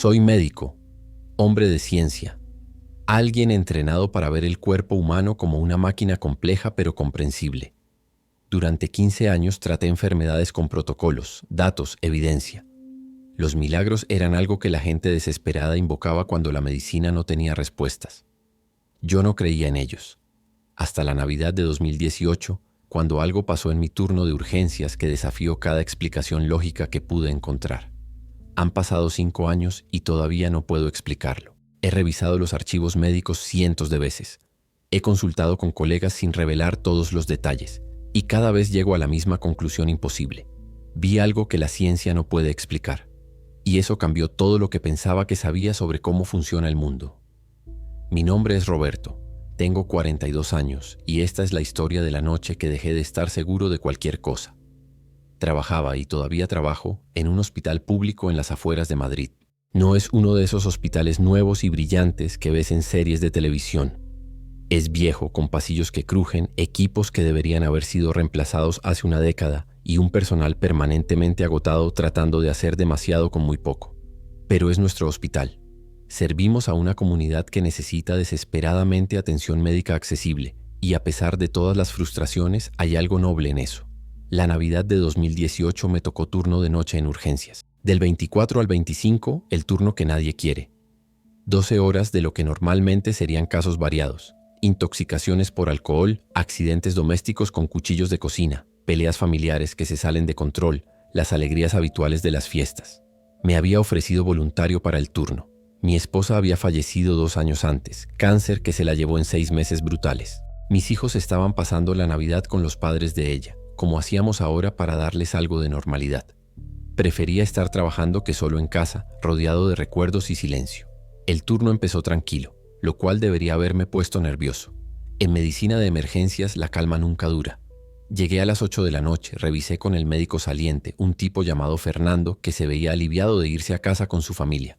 Soy médico, hombre de ciencia, alguien entrenado para ver el cuerpo humano como una máquina compleja pero comprensible. Durante 15 años traté enfermedades con protocolos, datos, evidencia. Los milagros eran algo que la gente desesperada invocaba cuando la medicina no tenía respuestas. Yo no creía en ellos. Hasta la Navidad de 2018, cuando algo pasó en mi turno de urgencias que desafió cada explicación lógica que pude encontrar. Han pasado 5 años y todavía no puedo explicarlo. He revisado los archivos médicos cientos de veces. He consultado con colegas sin revelar todos los detalles. Y cada vez llego a la misma conclusión imposible. Vi algo que la ciencia no puede explicar. Y eso cambió todo lo que pensaba que sabía sobre cómo funciona el mundo. Mi nombre es Roberto. Tengo 42 años y esta es la historia de la noche que dejé de estar seguro de cualquier cosa. Trabajaba y todavía trabajo en un hospital público en las afueras de Madrid. No es uno de esos hospitales nuevos y brillantes que ves en series de televisión. Es viejo, con pasillos que crujen, equipos que deberían haber sido reemplazados hace una década y un personal permanentemente agotado tratando de hacer demasiado con muy poco. Pero es nuestro hospital. Servimos a una comunidad que necesita desesperadamente atención médica accesible y a pesar de todas las frustraciones hay algo noble en eso. La Navidad de 2018 me tocó turno de noche en urgencias. Del 24 al 25, el turno que nadie quiere. 12 horas de lo que normalmente serían casos variados. Intoxicaciones por alcohol, accidentes domésticos con cuchillos de cocina, peleas familiares que se salen de control, las alegrías habituales de las fiestas. Me había ofrecido voluntario para el turno. Mi esposa había fallecido 2 años antes, cáncer que se la llevó en 6 meses brutales. Mis hijos estaban pasando la Navidad con los padres de ella, como hacíamos ahora para darles algo de normalidad. Prefería estar trabajando que solo en casa, rodeado de recuerdos y silencio. El turno empezó tranquilo, lo cual debería haberme puesto nervioso. En medicina de emergencias la calma nunca dura. Llegué a las 8 de la noche, revisé con el médico saliente, un tipo llamado Fernando que se veía aliviado de irse a casa con su familia.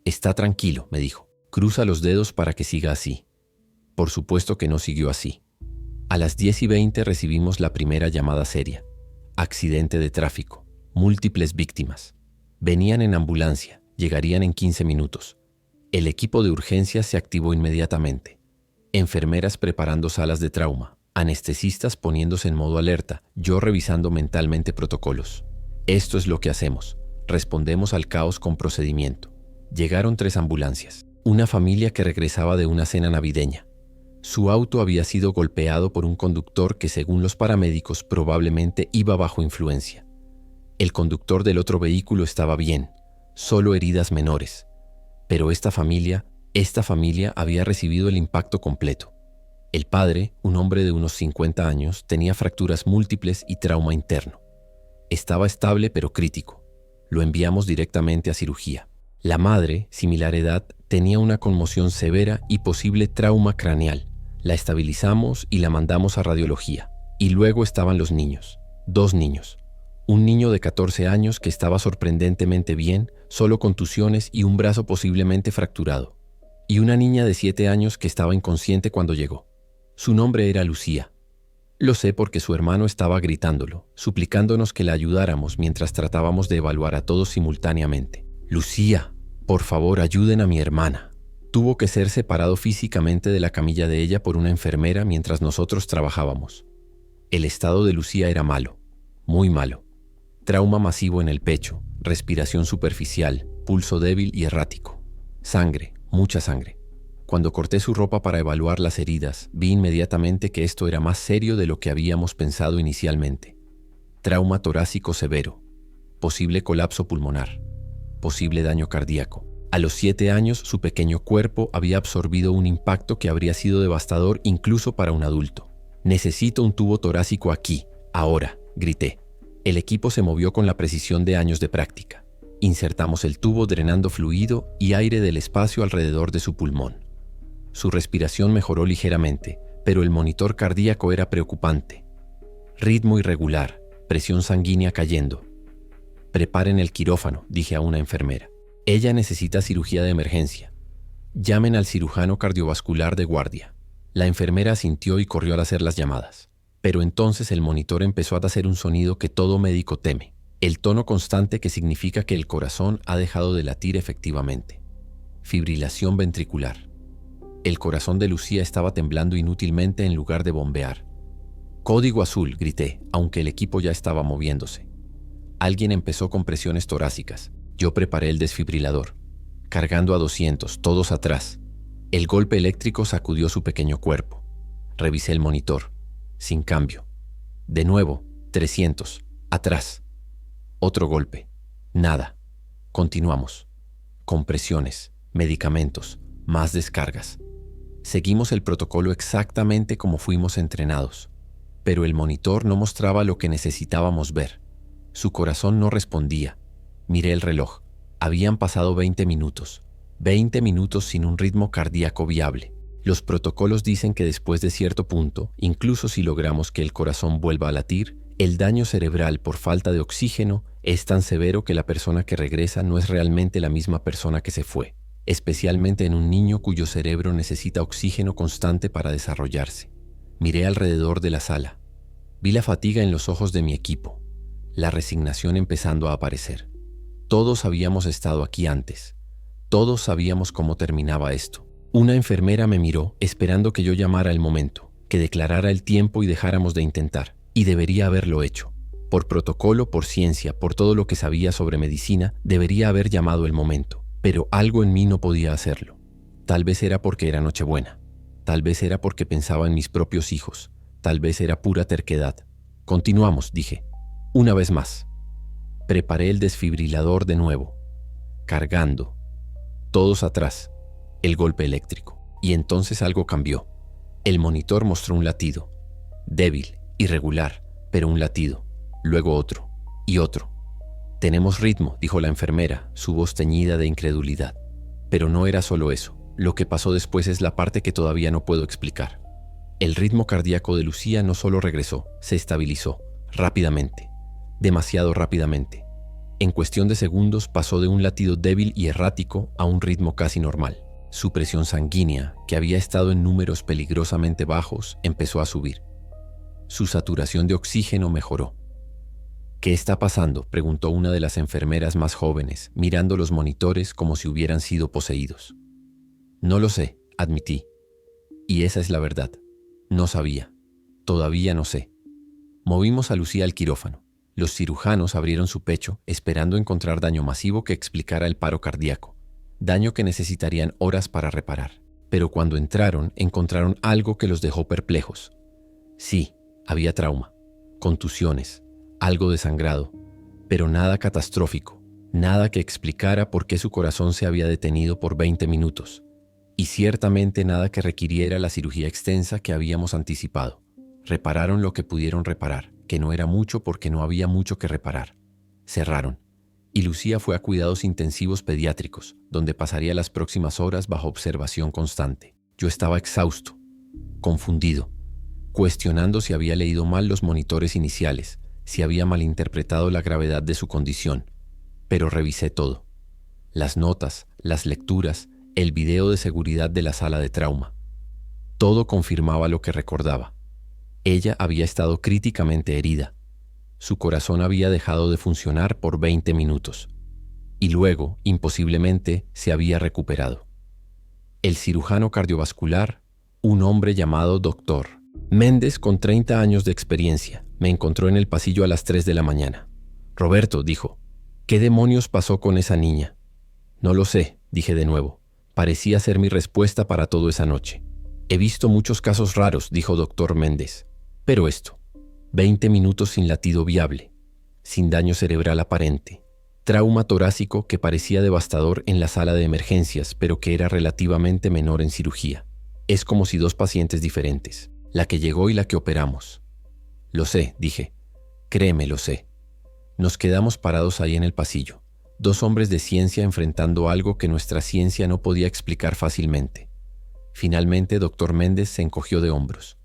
Está tranquilo, me dijo. Cruza los dedos para que siga así. Por supuesto que no siguió así. A las 10:20 recibimos la primera llamada seria. Accidente de tráfico. Múltiples víctimas. Venían en ambulancia, llegarían en 15 minutos. El equipo de urgencias se activó inmediatamente. Enfermeras preparando salas de trauma, anestesistas poniéndose en modo alerta, yo revisando mentalmente protocolos. Esto es lo que hacemos. Respondemos al caos con procedimiento. Llegaron 3 ambulancias. Una familia que regresaba de una cena navideña. Su auto había sido golpeado por un conductor que, según los paramédicos, probablemente iba bajo influencia. El conductor del otro vehículo estaba bien, solo heridas menores. Pero esta familia había recibido el impacto completo. El padre, un hombre de unos 50 años, tenía fracturas múltiples y trauma interno. Estaba estable pero crítico. Lo enviamos directamente a cirugía. La madre, similar edad, tenía una conmoción severa y posible trauma craneal. La estabilizamos y la mandamos a radiología. Y luego estaban los niños. 2 niños. Un niño de 14 años que estaba sorprendentemente bien, solo contusiones y un brazo posiblemente fracturado. Y una niña de 7 años que estaba inconsciente cuando llegó. Su nombre era Lucía. Lo sé porque su hermano estaba gritándolo, suplicándonos que la ayudáramos mientras tratábamos de evaluar a todos simultáneamente. Lucía, por favor, ayuden a mi hermana. Tuvo que ser separado físicamente de la camilla de ella por una enfermera mientras nosotros trabajábamos. El estado de Lucía era malo, muy malo. Trauma masivo en el pecho, respiración superficial, pulso débil y errático. Sangre, mucha sangre. Cuando corté su ropa para evaluar las heridas, vi inmediatamente que esto era más serio de lo que habíamos pensado inicialmente. Trauma torácico severo, posible colapso pulmonar, posible daño cardíaco. A los 7 años, su pequeño cuerpo había absorbido un impacto que habría sido devastador incluso para un adulto. Necesito un tubo torácico aquí, ahora, grité. El equipo se movió con la precisión de años de práctica. Insertamos el tubo drenando fluido y aire del espacio alrededor de su pulmón. Su respiración mejoró ligeramente, pero el monitor cardíaco era preocupante. Ritmo irregular, presión sanguínea cayendo. Preparen el quirófano, dije a una enfermera. Ella necesita cirugía de emergencia. Llamen al cirujano cardiovascular de guardia. La enfermera asintió y corrió al hacer las llamadas. Pero entonces el monitor empezó a hacer un sonido que todo médico teme. El tono constante que significa que el corazón ha dejado de latir efectivamente. Fibrilación ventricular. El corazón de Lucía estaba temblando inútilmente en lugar de bombear. Código azul, grité, aunque el equipo ya estaba moviéndose. Alguien empezó con presiones torácicas. Yo preparé el desfibrilador. Cargando a 200, todos atrás. El golpe eléctrico sacudió su pequeño cuerpo. Revisé el monitor. Sin cambio. De nuevo, 300. Atrás. Otro golpe. Nada. Continuamos. Compresiones, medicamentos, más descargas. Seguimos el protocolo exactamente como fuimos entrenados. Pero el monitor no mostraba lo que necesitábamos ver. Su corazón no respondía. Miré el reloj. Habían pasado 20 minutos. 20 minutos sin un ritmo cardíaco viable. Los protocolos dicen que después de cierto punto, incluso si logramos que el corazón vuelva a latir, el daño cerebral por falta de oxígeno es tan severo que la persona que regresa no es realmente la misma persona que se fue, especialmente en un niño cuyo cerebro necesita oxígeno constante para desarrollarse. Miré alrededor de la sala. Vi la fatiga en los ojos de mi equipo, la resignación empezando a aparecer. Todos habíamos estado aquí antes. Todos sabíamos cómo terminaba esto. Una enfermera me miró, esperando que yo llamara el momento, que declarara el tiempo y dejáramos de intentar. Y debería haberlo hecho. Por protocolo, por ciencia, por todo lo que sabía sobre medicina, debería haber llamado el momento. Pero algo en mí no podía hacerlo. Tal vez era porque era Nochebuena. Tal vez era porque pensaba en mis propios hijos. Tal vez era pura terquedad. Continuamos, dije. Una vez más. Preparé el desfibrilador de nuevo. Cargando. Todos atrás. El golpe eléctrico. Y entonces algo cambió. El monitor mostró un latido. Débil, irregular, pero un latido. Luego otro. Y otro. Tenemos ritmo, dijo la enfermera, su voz teñida de incredulidad. Pero no era solo eso. Lo que pasó después es la parte que todavía no puedo explicar. El ritmo cardíaco de Lucía no solo regresó, se estabilizó, rápidamente. Demasiado rápidamente. En cuestión de segundos pasó de un latido débil y errático a un ritmo casi normal. Su presión sanguínea, que había estado en números peligrosamente bajos, empezó a subir. Su saturación de oxígeno mejoró. ¿Qué está pasando?, preguntó una de las enfermeras más jóvenes, mirando los monitores como si hubieran sido poseídos. No lo sé, admití. Y esa es la verdad. No sabía. Todavía no sé. Movimos a Lucía al quirófano. Los cirujanos abrieron su pecho, esperando encontrar daño masivo que explicara el paro cardíaco. Daño que necesitarían horas para reparar. Pero cuando entraron, encontraron algo que los dejó perplejos. Sí, había trauma, contusiones, algo de sangrado, pero nada catastrófico, nada que explicara por qué su corazón se había detenido por 20 minutos. Y ciertamente nada que requiriera la cirugía extensa que habíamos anticipado. Repararon lo que pudieron reparar, que no era mucho porque no había mucho que reparar. Cerraron. Y Lucía fue a cuidados intensivos pediátricos, donde pasaría las próximas horas bajo observación constante. Yo estaba exhausto, confundido, cuestionando si había leído mal los monitores iniciales, si había malinterpretado la gravedad de su condición. Pero revisé todo. Las notas, las lecturas, el video de seguridad de la sala de trauma. Todo confirmaba lo que recordaba. Ella había estado críticamente herida. Su corazón había dejado de funcionar por 20 minutos. Y luego, imposiblemente, se había recuperado. El cirujano cardiovascular, un hombre llamado Dr. Méndez, con 30 años de experiencia, me encontró en el pasillo a las 3 de la mañana. Roberto, dijo, ¿qué demonios pasó con esa niña? No lo sé, dije de nuevo. Parecía ser mi respuesta para todo esa noche. He visto muchos casos raros, dijo Dr. Méndez. Pero esto, 20 minutos sin latido viable, sin daño cerebral aparente, trauma torácico que parecía devastador en la sala de emergencias, pero que era relativamente menor en cirugía. Es como si dos pacientes diferentes, la que llegó y la que operamos. Lo sé, dije. Créeme, lo sé. Nos quedamos parados ahí en el pasillo. Dos hombres de ciencia enfrentando algo que nuestra ciencia no podía explicar fácilmente. Finalmente, Dr. Méndez se encogió de hombros.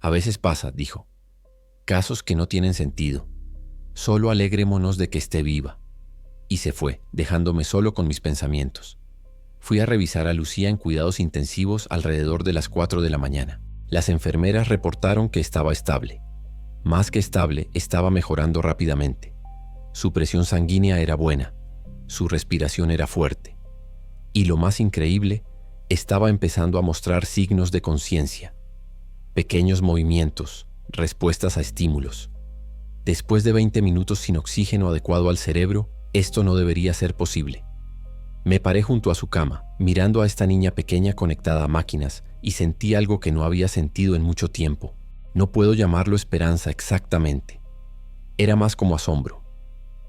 A veces pasa, dijo. Casos que no tienen sentido. Solo alegrémonos de que esté viva. Y se fue, dejándome solo con mis pensamientos. Fui a revisar a Lucía en cuidados intensivos alrededor de las 4 de la mañana. Las enfermeras reportaron que estaba estable. Más que estable, estaba mejorando rápidamente. Su presión sanguínea era buena, su respiración era fuerte. Y lo más increíble, estaba empezando a mostrar signos de conciencia. Pequeños movimientos, respuestas a estímulos. Después de 20 minutos sin oxígeno adecuado al cerebro, esto no debería ser posible. Me paré junto a su cama, mirando a esta niña pequeña conectada a máquinas, y sentí algo que no había sentido en mucho tiempo. No puedo llamarlo esperanza exactamente. Era más como asombro.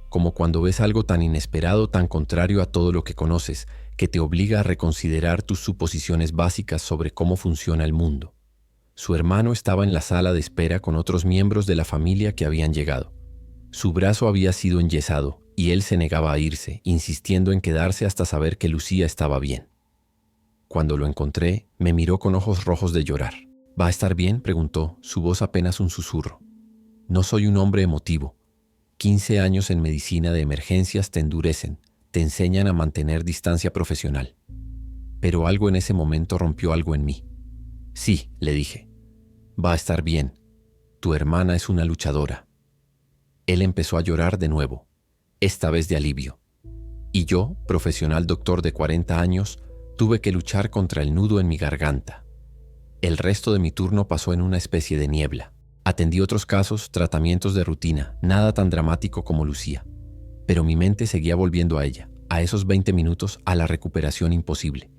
Como cuando ves algo tan inesperado, tan contrario a todo lo que conoces, que te obliga a reconsiderar tus suposiciones básicas sobre cómo funciona el mundo. Su hermano estaba en la sala de espera con otros miembros de la familia que habían llegado. Su brazo había sido enyesado y él se negaba a irse, insistiendo en quedarse hasta saber que Lucía estaba bien. Cuando lo encontré, me miró con ojos rojos de llorar. ¿Va a estar bien?, preguntó, su voz apenas un susurro. No soy un hombre emotivo. 15 años en medicina de emergencias te endurecen, te enseñan a mantener distancia profesional. Pero algo en ese momento rompió algo en mí. Sí, le dije. Va a estar bien. Tu hermana es una luchadora. Él empezó a llorar de nuevo, esta vez de alivio. Y yo, profesional doctor de 40 años, tuve que luchar contra el nudo en mi garganta. El resto de mi turno pasó en una especie de niebla. Atendí otros casos, tratamientos de rutina, nada tan dramático como Lucía. Pero mi mente seguía volviendo a ella, a esos 20 minutos, a la recuperación imposible.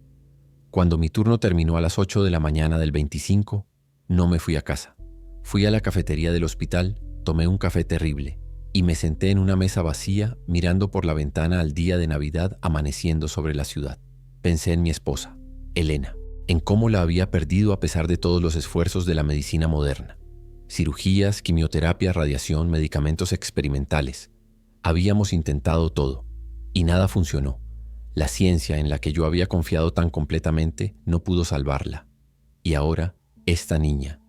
Cuando mi turno terminó a las 8 de la mañana del 25, no me fui a casa. Fui a la cafetería del hospital, tomé un café terrible y me senté en una mesa vacía mirando por la ventana al día de Navidad amaneciendo sobre la ciudad. Pensé en mi esposa, Elena, en cómo la había perdido a pesar de todos los esfuerzos de la medicina moderna. Cirugías, quimioterapia, radiación, medicamentos experimentales. Habíamos intentado todo y nada funcionó. La ciencia en la que yo había confiado tan completamente no pudo salvarla. Y ahora, esta niña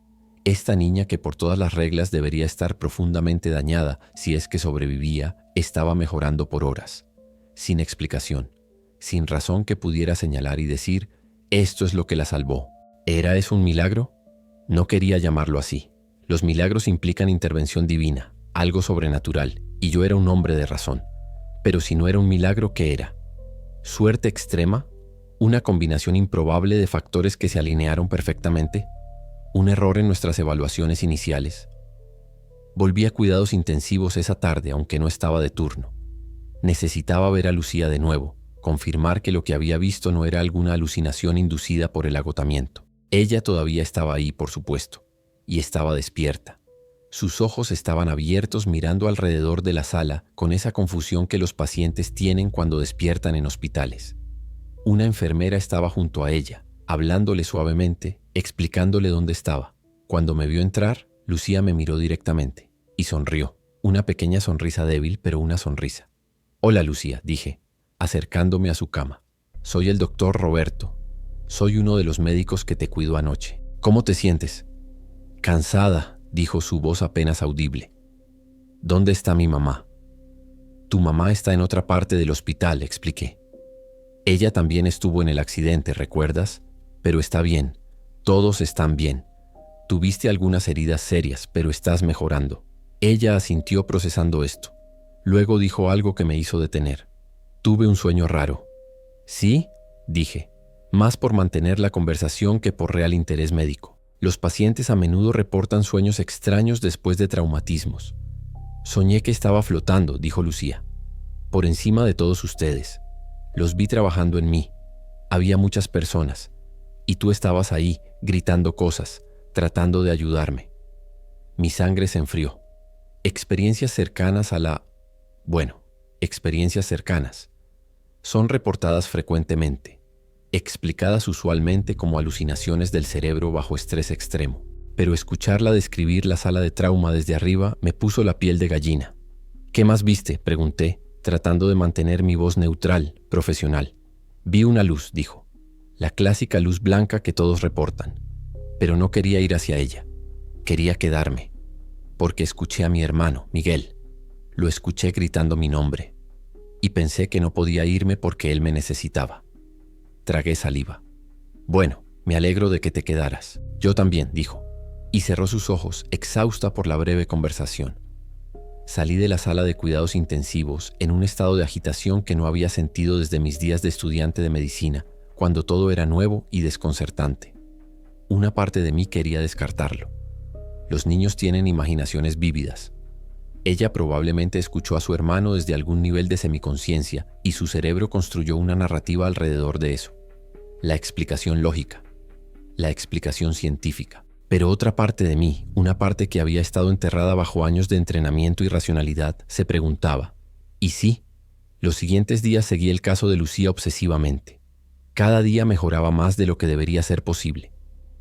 que por todas las reglas debería estar profundamente dañada si es que sobrevivía, estaba mejorando por horas, sin explicación, sin razón que pudiera señalar y decir, esto es lo que la salvó. ¿Era eso un milagro? No quería llamarlo así. Los milagros implican intervención divina, algo sobrenatural, y yo era un hombre de razón. Pero si no era un milagro, ¿qué era? ¿Suerte extrema? ¿Una combinación improbable de factores que se alinearon perfectamente? ¿Un error en nuestras evaluaciones iniciales? Volví a cuidados intensivos esa tarde, aunque no estaba de turno. Necesitaba ver a Lucía de nuevo, confirmar que lo que había visto no era alguna alucinación inducida por el agotamiento. Ella todavía estaba ahí, por supuesto, y estaba despierta. Sus ojos estaban abiertos mirando alrededor de la sala con esa confusión que los pacientes tienen cuando despiertan en hospitales. Una enfermera estaba junto a ella, hablándole suavemente, explicándole dónde estaba. Cuando me vio entrar, Lucía me miró directamente y sonrió. Una pequeña sonrisa débil, pero una sonrisa. «Hola, Lucía», dije, acercándome a su cama. «Soy el doctor Roberto. Soy uno de los médicos que te cuidó anoche. ¿Cómo te sientes?» «Cansada», dijo su voz apenas audible. «¿Dónde está mi mamá?» «Tu mamá está en otra parte del hospital», expliqué. «Ella también estuvo en el accidente, ¿recuerdas? Pero está bien. Todos están bien. Tuviste algunas heridas serias, pero estás mejorando». Ella asintió procesando esto. Luego dijo algo que me hizo detener. «Tuve un sueño raro». «¿Sí?», dije, más por mantener la conversación que por real interés médico. Los pacientes a menudo reportan sueños extraños después de traumatismos. «Soñé que estaba flotando», dijo Lucía, «por encima de todos ustedes. Los vi trabajando en mí. Había muchas personas. Y tú estabas ahí, gritando cosas, tratando de ayudarme». Mi sangre se enfrió. Experiencias cercanas a la... experiencias cercanas. Son reportadas frecuentemente, explicadas usualmente como alucinaciones del cerebro bajo estrés extremo. Pero escucharla describir la sala de trauma desde arriba me puso la piel de gallina. «¿Qué más viste?», pregunté, tratando de mantener mi voz neutral, profesional. «Vi una luz», dijo. «La clásica luz blanca que todos reportan». Pero no quería ir hacia ella. Quería quedarme. Porque escuché a mi hermano, Miguel. Lo escuché gritando mi nombre. Y pensé que no podía irme porque él me necesitaba. Tragué saliva. «Bueno, me alegro de que te quedaras». «Yo también», dijo. Y cerró sus ojos, exhausta por la breve conversación. Salí de la sala de cuidados intensivos en un estado de agitación que no había sentido desde mis días de estudiante de medicina, cuando todo era nuevo y desconcertante. Una parte de mí quería descartarlo. Los niños tienen imaginaciones vívidas. Ella probablemente escuchó a su hermano desde algún nivel de semiconciencia y su cerebro construyó una narrativa alrededor de eso. La explicación lógica, la explicación científica. Pero otra parte de mí, una parte que había estado enterrada bajo años de entrenamiento y racionalidad, se preguntaba, ¿y sí? Los siguientes días seguí el caso de Lucía obsesivamente. Cada día mejoraba más de lo que debería ser posible.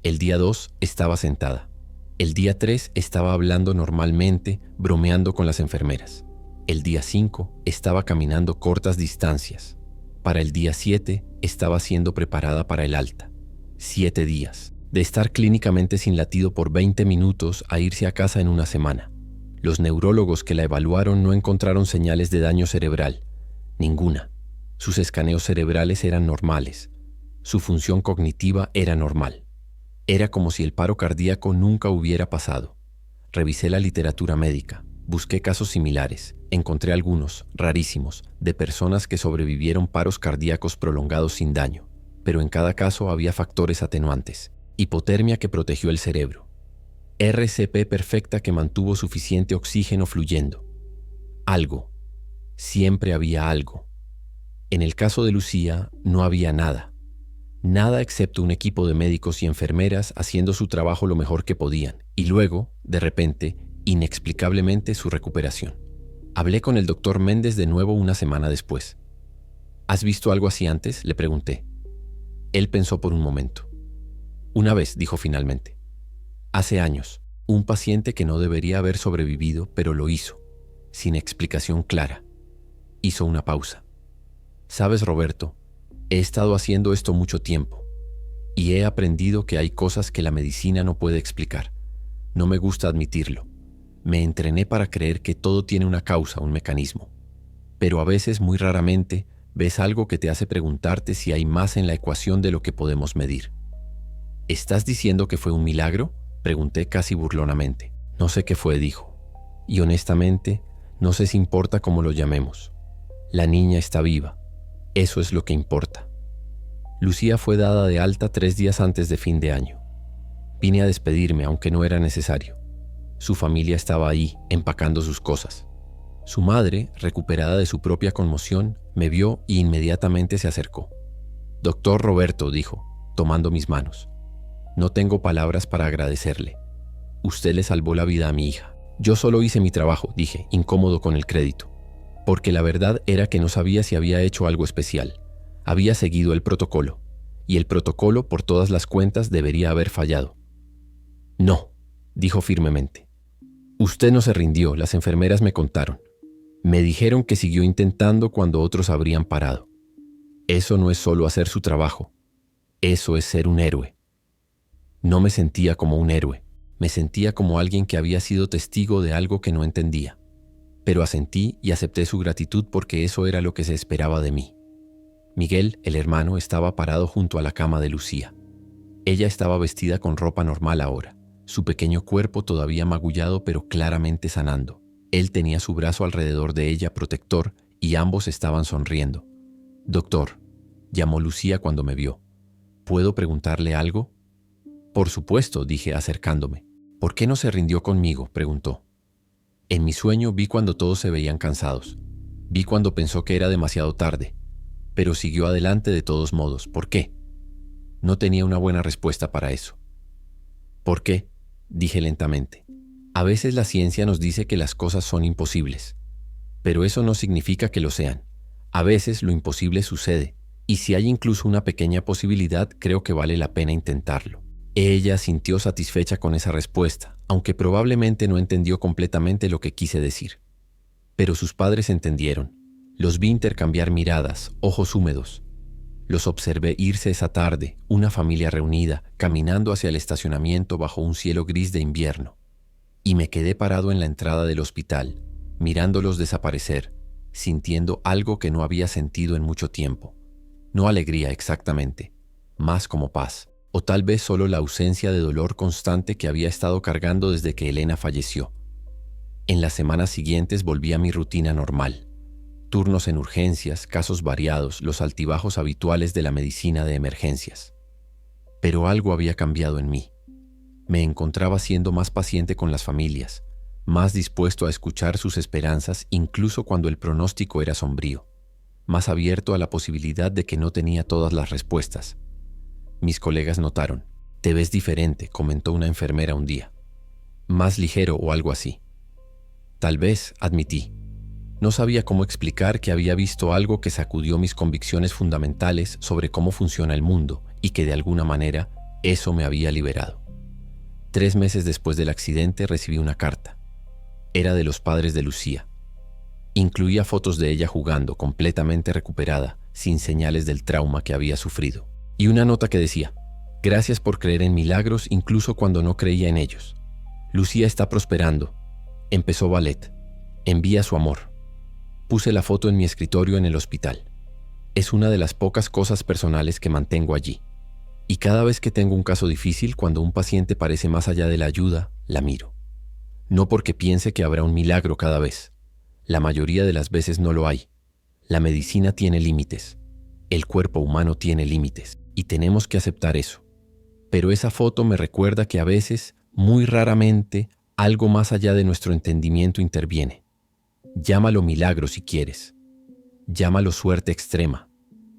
El día 2 estaba sentada. El día 3 estaba hablando normalmente, bromeando con las enfermeras. El día 5 estaba caminando cortas distancias. Para el día 7 estaba siendo preparada para el alta. 7 días. De estar clínicamente sin latido por 20 minutos a irse a casa en una semana. Los neurólogos que la evaluaron no encontraron señales de daño cerebral. Ninguna. Sus escaneos cerebrales eran normales. Su función cognitiva era normal. Era como si el paro cardíaco nunca hubiera pasado. Revisé la literatura médica, busqué casos similares, encontré algunos, rarísimos, de personas que sobrevivieron paros cardíacos prolongados sin daño, pero en cada caso había factores atenuantes. Hipotermia que protegió el cerebro. RCP perfecta que mantuvo suficiente oxígeno fluyendo. Algo. Siempre había algo. En el caso de Lucía, no había nada. Nada excepto un equipo de médicos y enfermeras haciendo su trabajo lo mejor que podían, y luego, de repente, inexplicablemente, su recuperación. Hablé con el doctor Méndez de nuevo una semana después. ¿Has visto algo así antes?, le pregunté. Él pensó por un momento. Una vez, dijo finalmente. Hace años, un paciente que no debería haber sobrevivido, pero lo hizo, sin explicación clara. Hizo una pausa. ¿Sabes, Roberto? He estado haciendo esto mucho tiempo y he aprendido que hay cosas que la medicina no puede explicar. No me gusta admitirlo. Me entrené para creer que todo tiene una causa, un mecanismo. Pero a veces, muy raramente, ves algo que te hace preguntarte si hay más en la ecuación de lo que podemos medir. ¿Estás diciendo que fue un milagro?, pregunté casi burlonamente. No sé qué fue, dijo. Y honestamente, no sé si importa cómo lo llamemos. La niña está viva. Eso es lo que importa. Lucía fue dada de alta 3 días antes de fin de año. Vine a despedirme, aunque no era necesario. Su familia estaba ahí, empacando sus cosas. Su madre, recuperada de su propia conmoción, me vio y inmediatamente se acercó. «Doctor Roberto», dijo, tomando mis manos. «No tengo palabras para agradecerle. Usted le salvó la vida a mi hija». «Yo solo hice mi trabajo», dije, incómodo con el crédito. Porque la verdad era que no sabía si había hecho algo especial. Había seguido el protocolo, y el protocolo, por todas las cuentas, debería haber fallado. «No», dijo firmemente. «Usted no se rindió, las enfermeras me contaron. Me dijeron que siguió intentando cuando otros habrían parado. Eso no es solo hacer su trabajo. Eso es ser un héroe». No me sentía como un héroe. Me sentía como alguien que había sido testigo de algo que no entendía. Pero asentí y acepté su gratitud porque eso era lo que se esperaba de mí. Miguel, el hermano, estaba parado junto a la cama de Lucía. Ella estaba vestida con ropa normal ahora, su pequeño cuerpo todavía magullado pero claramente sanando. Él tenía su brazo alrededor de ella protector y ambos estaban sonriendo. «Doctor», llamó Lucía cuando me vio. «¿Puedo preguntarle algo?» «Por supuesto», dije acercándome. «¿Por qué no se rindió conmigo?», preguntó. En mi sueño vi cuando todos se veían cansados. Vi cuando pensó que era demasiado tarde. Pero siguió adelante de todos modos. ¿Por qué? No tenía una buena respuesta para eso. «¿Por qué?», dije lentamente. «A veces la ciencia nos dice que las cosas son imposibles. Pero eso no significa que lo sean. A veces lo imposible sucede. Y si hay incluso una pequeña posibilidad, creo que vale la pena intentarlo». Ella sintió satisfecha con esa respuesta, aunque probablemente no entendió completamente lo que quise decir. Pero sus padres entendieron. Los vi intercambiar miradas, ojos húmedos. Los observé irse esa tarde, una familia reunida, caminando hacia el estacionamiento bajo un cielo gris de invierno. Y me quedé parado en la entrada del hospital, mirándolos desaparecer, sintiendo algo que no había sentido en mucho tiempo. No alegría exactamente, más como paz. O tal vez solo la ausencia de dolor constante que había estado cargando desde que Elena falleció. En las semanas siguientes volví a mi rutina normal. Turnos en urgencias, casos variados, los altibajos habituales de la medicina de emergencias. Pero algo había cambiado en mí. Me encontraba siendo más paciente con las familias, más dispuesto a escuchar sus esperanzas incluso cuando el pronóstico era sombrío, más abierto a la posibilidad de que no tenía todas las respuestas. Mis colegas notaron. «Te ves diferente», comentó una enfermera un día. «Más ligero o algo así». Tal vez, admití. No sabía cómo explicar que había visto algo que sacudió mis convicciones fundamentales sobre cómo funciona el mundo y que de alguna manera eso me había liberado. 3 meses después del accidente recibí una carta. Era de los padres de Lucía. Incluía fotos de ella jugando, completamente recuperada, sin señales del trauma que había sufrido. Y una nota que decía: «Gracias por creer en milagros incluso cuando no creía en ellos. Lucía está prosperando. Empezó ballet. Envía su amor». Puse la foto en mi escritorio en el hospital. Es una de las pocas cosas personales que mantengo allí. Y cada vez que tengo un caso difícil, cuando un paciente parece más allá de la ayuda, la miro. No porque piense que habrá un milagro cada vez. La mayoría de las veces no lo hay. La medicina tiene límites. El cuerpo humano tiene límites. Y tenemos que aceptar eso. Pero esa foto me recuerda que a veces, muy raramente, algo más allá de nuestro entendimiento interviene. Llámalo milagro si quieres. Llámalo suerte extrema.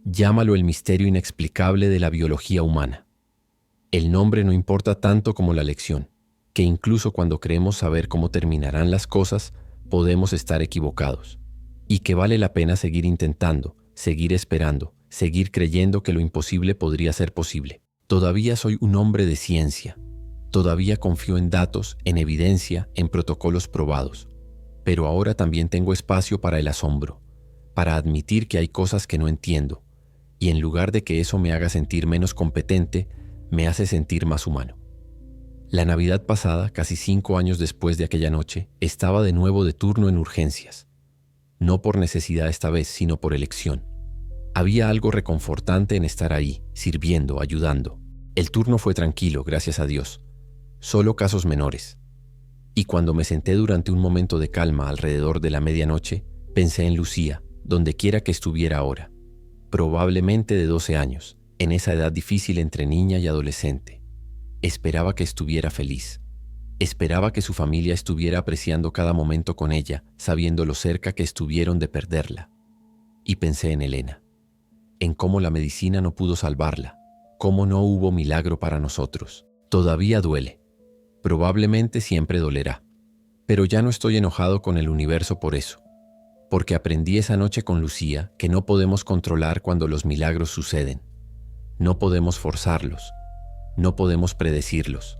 Llámalo el misterio inexplicable de la biología humana. El nombre no importa tanto como la lección, que incluso cuando creemos saber cómo terminarán las cosas, podemos estar equivocados. Y que vale la pena seguir intentando, seguir esperando, seguir creyendo que lo imposible podría ser posible. Todavía soy un hombre de ciencia. Todavía confío en datos, en evidencia, en protocolos probados. Pero ahora también tengo espacio para el asombro, para admitir que hay cosas que no entiendo, y en lugar de que eso me haga sentir menos competente, me hace sentir más humano. La Navidad pasada, casi 5 años después de aquella noche, estaba de nuevo de turno en urgencias. No por necesidad esta vez, sino por elección. Había algo reconfortante en estar ahí, sirviendo, ayudando. El turno fue tranquilo, gracias a Dios. Solo casos menores. Y cuando me senté durante un momento de calma alrededor de la medianoche, pensé en Lucía, donde quiera que estuviera ahora. Probablemente de 12 años, en esa edad difícil entre niña y adolescente. Esperaba que estuviera feliz. Esperaba que su familia estuviera apreciando cada momento con ella, sabiendo lo cerca que estuvieron de perderla. Y pensé en Elena, en cómo la medicina no pudo salvarla, cómo no hubo milagro para nosotros. Todavía duele. Probablemente siempre dolerá. Pero ya no estoy enojado con el universo por eso. Porque aprendí esa noche con Lucía que no podemos controlar cuando los milagros suceden. No podemos forzarlos. No podemos predecirlos.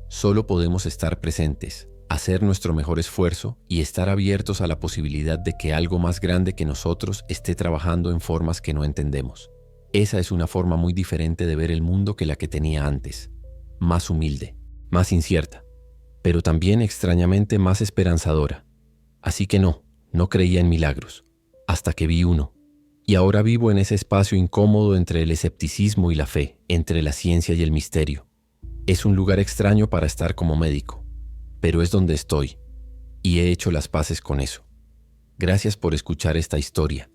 Solo podemos estar presentes, hacer nuestro mejor esfuerzo y estar abiertos a la posibilidad de que algo más grande que nosotros esté trabajando en formas que no entendemos. Esa es una forma muy diferente de ver el mundo que la que tenía antes. Más humilde, más incierta, pero también extrañamente más esperanzadora. Así que no creía en milagros, hasta que vi uno. Y ahora vivo en ese espacio incómodo entre el escepticismo y la fe, entre la ciencia y el misterio. Es un lugar extraño para estar como médico, pero es donde estoy, y he hecho las paces con eso. Gracias por escuchar esta historia.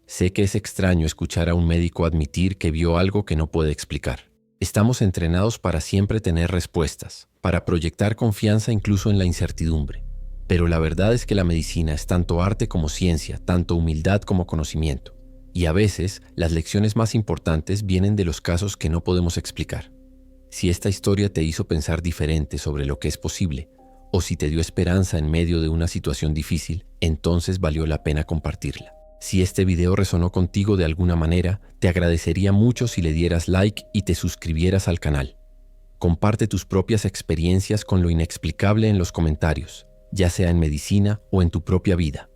Sé que es extraño escuchar a un médico admitir que vio algo que no puede explicar. Estamos entrenados para siempre tener respuestas, para proyectar confianza incluso en la incertidumbre. Pero la verdad es que la medicina es tanto arte como ciencia, tanto humildad como conocimiento. Y a veces, las lecciones más importantes vienen de los casos que no podemos explicar. Si esta historia te hizo pensar diferente sobre lo que es posible, o si te dio esperanza en medio de una situación difícil, entonces valió la pena compartirla. Si este video resonó contigo de alguna manera, te agradecería mucho si le dieras like y te suscribieras al canal. Comparte tus propias experiencias con lo inexplicable en los comentarios, ya sea en medicina o en tu propia vida.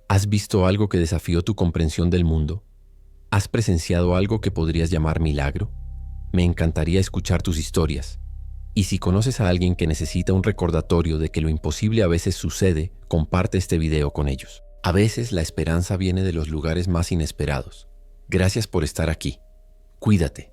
¿Has visto algo que desafió tu comprensión del mundo? ¿Has presenciado algo que podrías llamar milagro? Me encantaría escuchar tus historias. Y si conoces a alguien que necesita un recordatorio de que lo imposible a veces sucede, comparte este video con ellos. A veces la esperanza viene de los lugares más inesperados. Gracias por estar aquí. Cuídate.